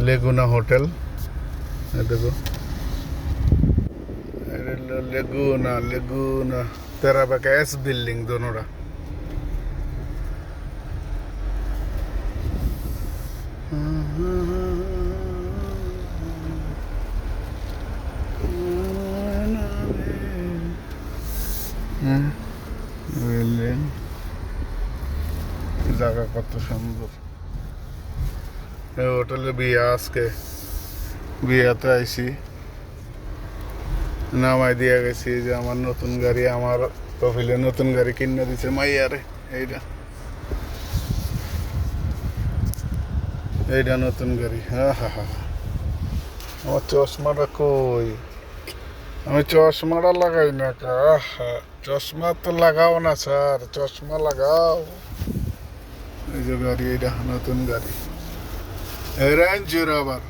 লেগুনা hotel দেখো লেগুনা লেগুনা তেরাবাকা S building দোনোরা building জায়গা কত সুন্দর এই হোটেলে বিয়ে আজকে বিয়েতে আইসি নামাই দিয়ে গেছি যে আমার নতুন গাড়ি আমার কফিলে নতুন গাড়ি কিনে দিছে মাইয়ারে এইটা এইটা নতুন গাড়ি হ্যাঁ হ্যাঁ হ্যাঁ আমার চশমাটা কই আমি চশমাটা লাগাই না চশমা তো লাগাও না স্যার চশমা লাগাও এই যে গাড়ি এইটা নতুন গাড়ি রেঞ্জ রোভার